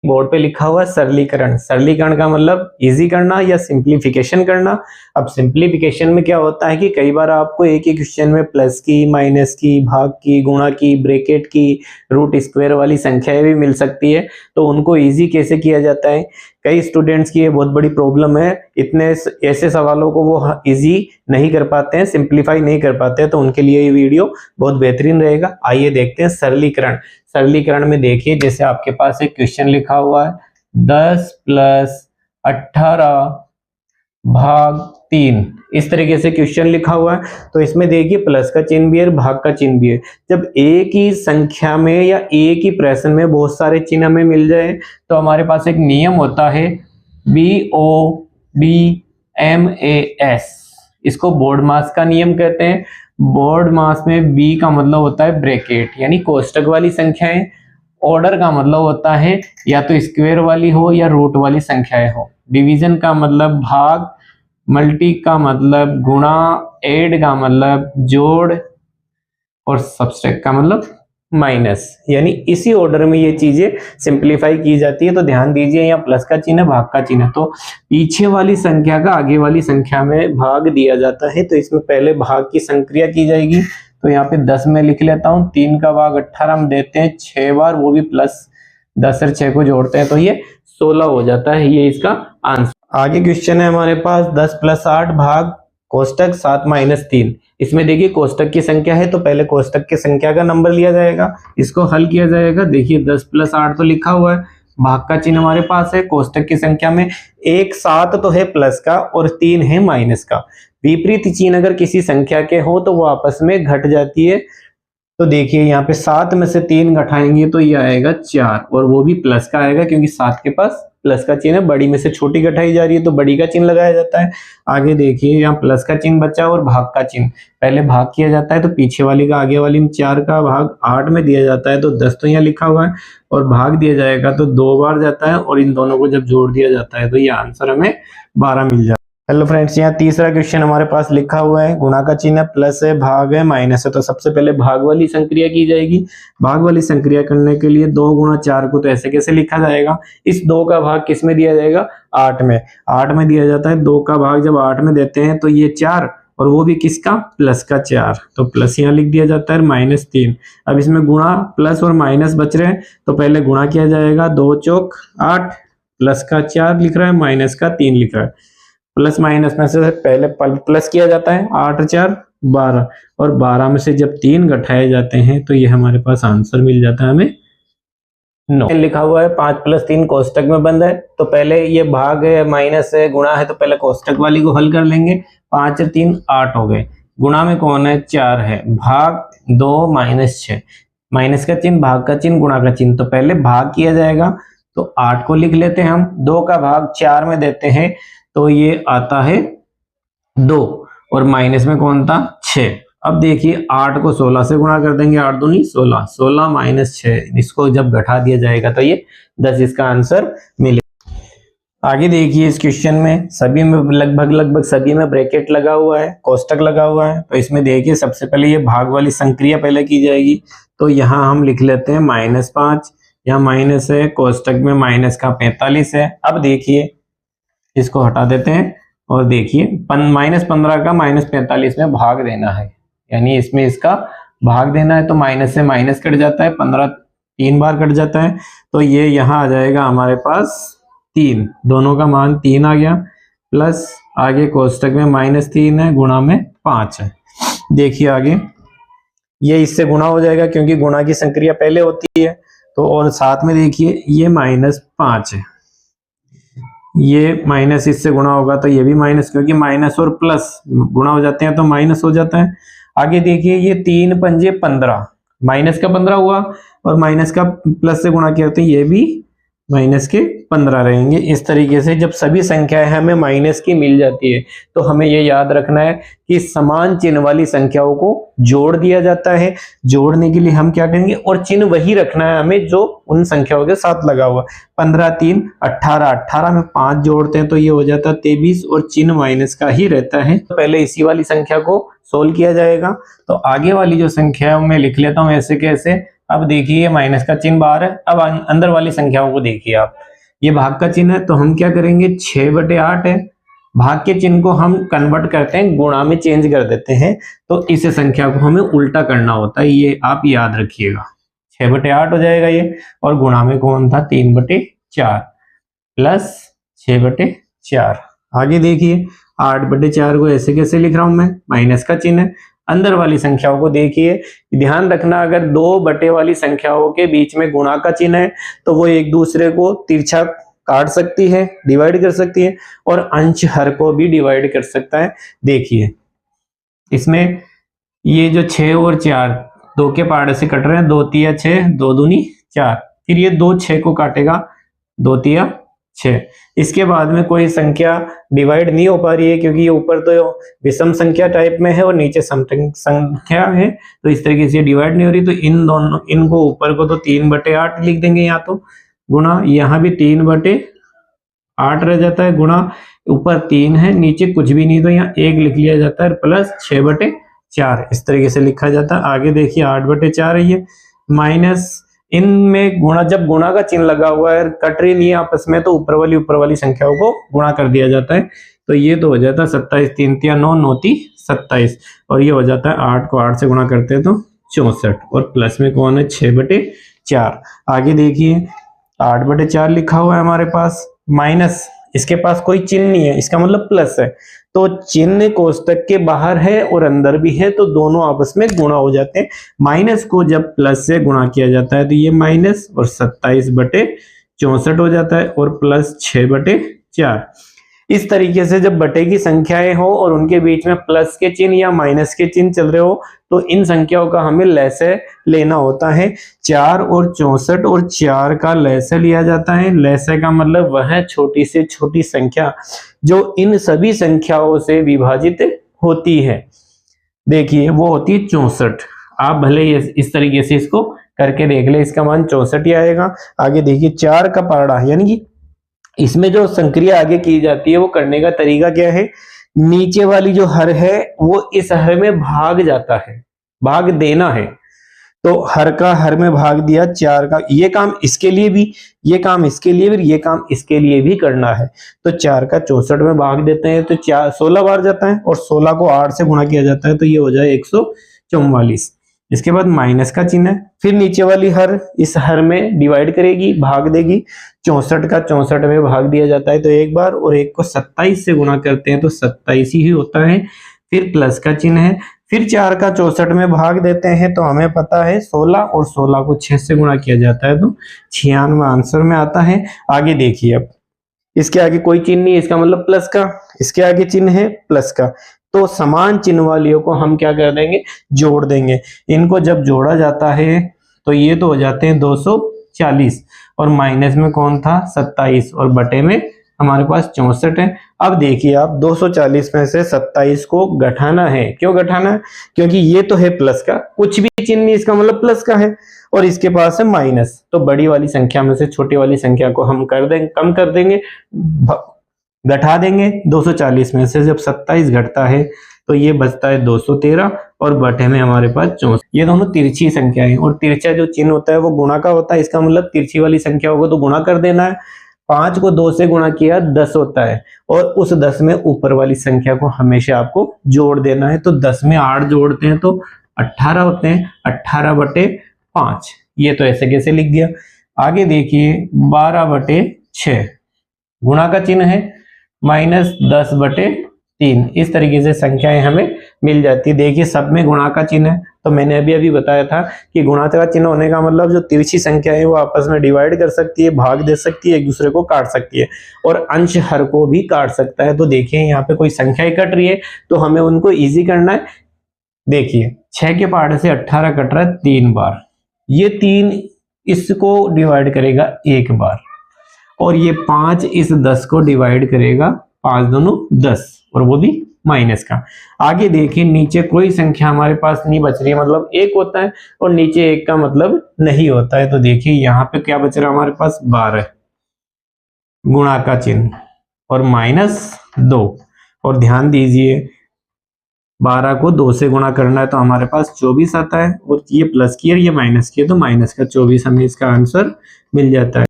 Board पे लिखा हुआ है सरलीकरण। सरलीकरण का मतलब इजी करना या सिंप्लीफिकेशन करना। अब सिंप्लीफिकेशन में क्या होता है कि कई बार आपको एक ही क्वेश्चन में प्लस की, माइनस की, भाग की, गुणा की, ब्रैकेट की, रूट स्क्वायर वाली संख्याएं भी मिल सकती है। तो उनको इजी कैसे किया जाता है, कई स्टूडेंट्स की ये बहुत बड़ी प्रॉब्लम है, इतने ऐसे सवालों को वो इजी नहीं कर पाते हैं, सिंप्लीफाई नहीं कर पाते हैं। तो उनके लिए ये वीडियो बहुत बेहतरीन रहेगा। आइए देखते हैं सरलीकरण। सरलीकरण में देखिए, जैसे आपके पास एक क्वेश्चन लिखा हुआ है 10 + 18 भाग 3, इस तरीके से क्वेश्चन लिखा हुआ है। तो इसमें देखिए प्लस का चिन्ह भी है, भाग का चिन्ह भी है। जब एक ही संख्या में या एक ही प्रश्न में बहुत सारे चिन्ह हमें मिल जाए तो हमारे पास एक नियम होता है BODMAS, इसको बोर्ड मास का नियम कहते हैं। बोर्ड मास में बी का मतलब होता है ब्रैकेट यानी कोष्टक वाली संख्याएं, ऑर्डर का मतलब होता है या तो स्क्वायर वाली हो या रूट वाली संख्याएं हो, डिवीजन का मतलब भाग, मल्टी का मतलब गुणा, ऐड का मतलब जोड़ और सब्सट्रैक्ट का मतलब माइनस। यानी इसी ऑर्डर में ये चीजें सिंप्लीफाई की जाती है। तो ध्यान दीजिए, यहाँ प्लस का चिन्ह, भाग का चिन्ह, तो पीछे वाली संख्या का आगे वाली संख्या में भाग दिया जाता है। तो इसमें पहले भाग की संक्रिया की जाएगी। तो यहाँ पे 10 में लिख लेता हूँ, 3 का भाग 18 में देते हैं 6 बार, वो भी प्लस 10 और 6 को जोड़ते हैं तो ये 16 हो जाता है। ये इसका आंसर। आगे क्वेश्चन है हमारे पास 10 + 8 भाग कोष्टक 7 - 3। इसमें देखिए कोष्टक की संख्या है तो पहले कोष्टक की संख्या का नंबर लिया जाएगा, इसको हल किया जाएगा। देखिए 10 + 8 तो लिखा हुआ है, भाग का चिन्ह हमारे पास है, कोष्टक की संख्या में एक 7 तो है प्लस का और 3 है माइनस का। विपरीत चिन्ह अगर किसी संख्या के हो तो वो आपस में घट जाती है। तो देखिए यहाँ पे 7 में से 3 घटाएंगे तो ये आएगा 4, और वो भी प्लस का आएगा क्योंकि 7 के पास प्लस का चिन्ह है। बड़ी में से छोटी घटाई जा रही है तो बड़ी का चिन्ह लगाया जाता है। आगे देखिए यहाँ प्लस का चिन्ह बचा और भाग का चिन्ह, पहले भाग किया जाता है तो पीछे वाली का आगे वाली में 4 का भाग 8 में दिया जाता है तो 10 तो यहाँ लिखा हुआ है, और भाग दिया जाएगा तो 2 बार जाता है, और इन दोनों को जब जोड़ दिया जाता है तो ये आंसर हमें 12 मिल जाता है। हेलो फ्रेंड्स, यहाँ तीसरा क्वेश्चन हमारे पास लिखा हुआ है, गुणा का चिन्ह प्लस है, भाग है, माइनस है। तो सबसे पहले भाग वाली संक्रिया की जाएगी। भाग वाली संक्रिया करने के लिए 2 × 4 को तो ऐसे कैसे लिखा जाएगा, इस 2 का भाग किस में दिया जाएगा, 8 में। 8 में दिया जाता है, 2 का भाग जब 8 में देते हैं तो ये 4, और वो भी किसका, प्लस का 4, तो प्लस यहाँ लिख दिया जाता है, -3। अब इसमें गुणा, प्लस और माइनस बच रहे हैं तो पहले गुणा किया जाएगा, 2 चौक 8, प्लस का 4 लिख रहा है, माइनस का 3 लिख रहा है। प्लस माइनस में से पहले प्लस किया जाता है, 8 × 4 = 12, और 12 में से जब 3 घटाए जाते हैं तो ये हमारे पास आंसर मिल जाता है हमें 9। लिखा हुआ है 5 + 3 कोष्टक में बंद है, तो पहले ये भाग है, माइनस है, गुणा है, तो पहले कोष्टक वाली को हल कर लेंगे। 5 और 3 8 हो गए, गुणा में कौन है, 4 है, भाग 2 - 6, माइनस का चिन्ह, भाग का चिन्ह, गुणा का चिन्ह। तो पहले भाग किया जाएगा तो 8 को लिख लेते हैं हम, 2 का भाग 4 में देते हैं तो ये आता है 2, और माइनस में कौन था, 6। अब देखिए 8 को 16 से गुणा कर देंगे, 8 दूनी 16, 16 - 6, इसको जब घटा दिया जाएगा तो ये 10 इसका आंसर मिलेगा। आगे देखिए इस क्वेश्चन में सभी में लगभग सभी में ब्रैकेट लगा हुआ है, कोष्टक लगा हुआ है। तो इसमें देखिए सबसे पहले ये भाग वाली संक्रिया पहले की जाएगी। तो यहाँ हम लिख लेते हैं -5, यहाँ माइनस है, कोष्टक में माइनस का 45 है। अब देखिए इसको हटा देते हैं और देखिए -15 का -45 में भाग देना है, यानी इसमें इसका भाग देना है। तो माइनस से माइनस कट जाता है, 15 3 बार कट जाता है, तो ये यहाँ आ जाएगा हमारे पास 3, दोनों का मान 3 आ गया, प्लस आगे कोष्टक में -3 है, गुणा में 5 है। देखिए आगे ये इससे गुणा हो जाएगा क्योंकि गुणा की संक्रिया पहले होती है। तो और साथ में देखिए ये -5 है, ये माइनस इससे गुणा होगा तो ये भी माइनस, क्योंकि माइनस और प्लस गुणा हो जाते हैं तो माइनस हो जाता है। आगे देखिए ये 3 × 5 = 15, माइनस का 15 हुआ, और माइनस का प्लस से गुणा किया तो ये भी माइनस के 15 रहेंगे। इस तरीके से जब सभी संख्याएं हमें माइनस की मिल जाती है तो हमें ये याद रखना है कि समान चिन्ह वाली संख्याओं को जोड़ दिया जाता है। जोड़ने के लिए हम क्या करेंगे, और चिन्ह वही रखना है हमें जो उन संख्याओं के साथ लगा हुआ। 15 3 18, 18 में 5 जोड़ते हैं तो ये हो जाता है 23, और चिन्ह माइनस का ही रहता है। तो पहले इसी वाली संख्या को सोल्व किया जाएगा। तो आगे वाली जो संख्या है मैं लिख लेता हूँ ऐसे कैसे, अब देखिए माइनस का चिन्ह बाहर है। अब अंदर वाली संख्याओं को देखिए आप, ये भाग का चिन्ह है तो हम क्या करेंगे, 6/8 है, भाग के चिन्ह को हम कन्वर्ट करते हैं, गुणा में चेंज कर देते हैं, तो इस संख्या को हमें उल्टा करना होता है, ये आप याद रखिएगा। 6/8 हो जाएगा ये, और गुणा में कौन था, 3/4 प्लस 6/4। आगे देखिए 8/4 को ऐसे कैसे लिख रहा हूं मैं, माइनस का चिन्ह है। अंदर वाली संख्याओं को देखिए, ध्यान रखना अगर 2 बटे वाली संख्याओं के बीच में गुणा का चिन्ह है तो वो एक दूसरे को तिरछा काट सकती है, डिवाइड कर सकती है, और अंश हर को भी डिवाइड कर सकता है। देखिए इसमें ये जो 6 और 4 2 के पहाड़े से कट रहे हैं, 2 तिया 6, 2 दूनी 4, फिर ये 2 6 को काटेगा, 2 तिया 6। इसके बाद में कोई संख्या डिवाइड नहीं हो पा रही है क्योंकि ये ऊपर तो विषम संख्या टाइप में है और नीचे समसंख्या संख्या है, तो इस तरीके से डिवाइड नहीं हो रही, तो इन दोनों, इनको ऊपर को तो 3/8 लिख देंगे, यहाँ तो गुणा, यहाँ भी 3/8 रह जाता है, गुणा ऊपर 3 है, नीचे कुछ भी नहीं तो यहाँ 1 लिख लिया जाता है, प्लस 6/4 इस तरीके से लिखा जाता है। आगे देखिए 8/4 है ये, माइनस इनमें गुणा, जब गुणा का चिन्ह लगा हुआ है, कट रही नहीं आपस में, तो ऊपर वाली संख्याओं को गुणा कर दिया जाता है, तो ये तो हो जाता है 27, 3 तिया 9, 9 ती 27, और ये हो जाता है 8 को 8 से गुणा करते हैं तो 64, और प्लस में कौन है, 6/4। आगे देखिए 8/4 लिखा हुआ है हमारे पास, माइनस इसके पास कोई चिन्ह नहीं है, इसका मतलब प्लस है, तो चिन्ह कोष्टक के बाहर है और अंदर भी है, तो दोनों आपस में गुणा हो जाते हैं। माइनस को जब प्लस से गुणा किया जाता है तो ये माइनस और 27/64 हो जाता है, और प्लस 6/4। इस तरीके से जब बटे की संख्याएं हो और उनके बीच में प्लस के चिन्ह या माइनस के चिन्ह चल रहे हो, तो इन संख्याओं का हमें लैसे लेना होता है। 4 और 64 और 4 का लैसे लिया जाता है। लैसे का मतलब वह छोटी से छोटी संख्या जो इन सभी संख्याओं से विभाजित होती है। देखिए वो होती है 64। आप भले इस तरीके से इसको करके देख ले, इसका मान 64 ही आएगा। आगे देखिए 4 का पारा, यानी कि इसमें जो संक्रिया आगे की जाती है वो करने का तरीका क्या है, नीचे वाली जो हर है वो इस हर में भाग जाता है, भाग देना है, तो हर का हर में भाग दिया, 4 का, ये काम इसके लिए भी, ये काम इसके लिए भी, ये काम इसके लिए भी करना है, तो 4 का 64 में भाग देते हैं तो 16 बार जाता है, और 16 को 8 से गुणा किया जाता है तो ये हो जाए 144। इसके बाद माइनस का चिन्ह है, फिर नीचे वाली हर इस हर में डिवाइड करेगी, भाग देगी, 64 का 64 में भाग दिया जाता है तो एक बार, और एक को 27 से गुणा करते हैं तो 27 ही होता है। फिर प्लस का चिन्ह है, फिर 4 का 64 में भाग देते हैं तो हमें पता है 16, और 16 को 6 से गुणा किया जाता है तो 96 आंसर में आता है। आगे देखिए, अब इसके आगे कोई चिन्ह नहीं है, इसका मतलब प्लस का, इसके आगे चिन्ह है प्लस का, तो समान चिन्ह वालियों को हम क्या कर देंगे, जोड़ देंगे। इनको जब जोड़ा जाता है तो ये तो हो जाते हैं 240, और माइनस में कौन था 27, और बटे में हमारे पास 64 है। अब देखिए आप 240 में से 27 को घटाना है, क्यों घटाना है, क्योंकि ये तो है प्लस का, कुछ भी चिन्ह नहीं, इसका मतलब प्लस का है, और इसके पास है माइनस, तो बड़ी वाली संख्या में से छोटी वाली संख्या को हम कर देंगे, कम कर देंगे, घटा देंगे। 240 में से जब 27 घटता है तो ये बचता है 213, और बटे में हमारे पास 64। ये दोनों तिरछी संख्याएं, और तिरछा जो चिन्ह होता है वो गुणा का होता है, इसका मतलब तिरछी वाली संख्या होगा तो गुणा कर देना है। 5 को 2 से गुणा किया 10 होता है, और उस 10 में ऊपर वाली संख्या को हमेशा आपको जोड़ देना है, तो 10 में 8 जोड़ते हैं तो 18 होते हैं, 18/5, ये तो ऐसे कैसे लिख गया। आगे देखिए 12/6, गुणा का चिन्ह है, -10/3, इस तरीके से संख्याएं हमें मिल जाती है। देखिए सब में गुणा का चिन्ह है, तो मैंने अभी बताया था कि गुणा का चिन्ह होने का मतलब जो तिरछी संख्या है वो आपस में डिवाइड कर सकती है, भाग दे सकती है, एक दूसरे को काट सकती है, और अंश हर को भी काट सकता है। तो देखिए यहाँ पे कोई संख्याएं कट रही है तो हमें उनको इजी करना है। देखिए 6 के पहाड़े से 18 कट रहा है 3 बार, ये 3 इसको डिवाइड करेगा 1 बार, और ये 5 इस 10 को डिवाइड करेगा, 5 दूनी 10, और वो भी माइनस का। आगे देखिए नीचे कोई संख्या हमारे पास नहीं बच रही है, मतलब 1 होता है और नीचे 1 का मतलब नहीं होता है, तो देखिए यहाँ पे क्या बच रहा है हमारे पास 12, गुणा का चिन्ह, और -2, और ध्यान दीजिए 12 को 2 से गुणा करना है तो हमारे पास 24 आता है, और ये प्लस की और ये माइनस की है तो माइनस का 24 हमें इसका आंसर मिल जाता है।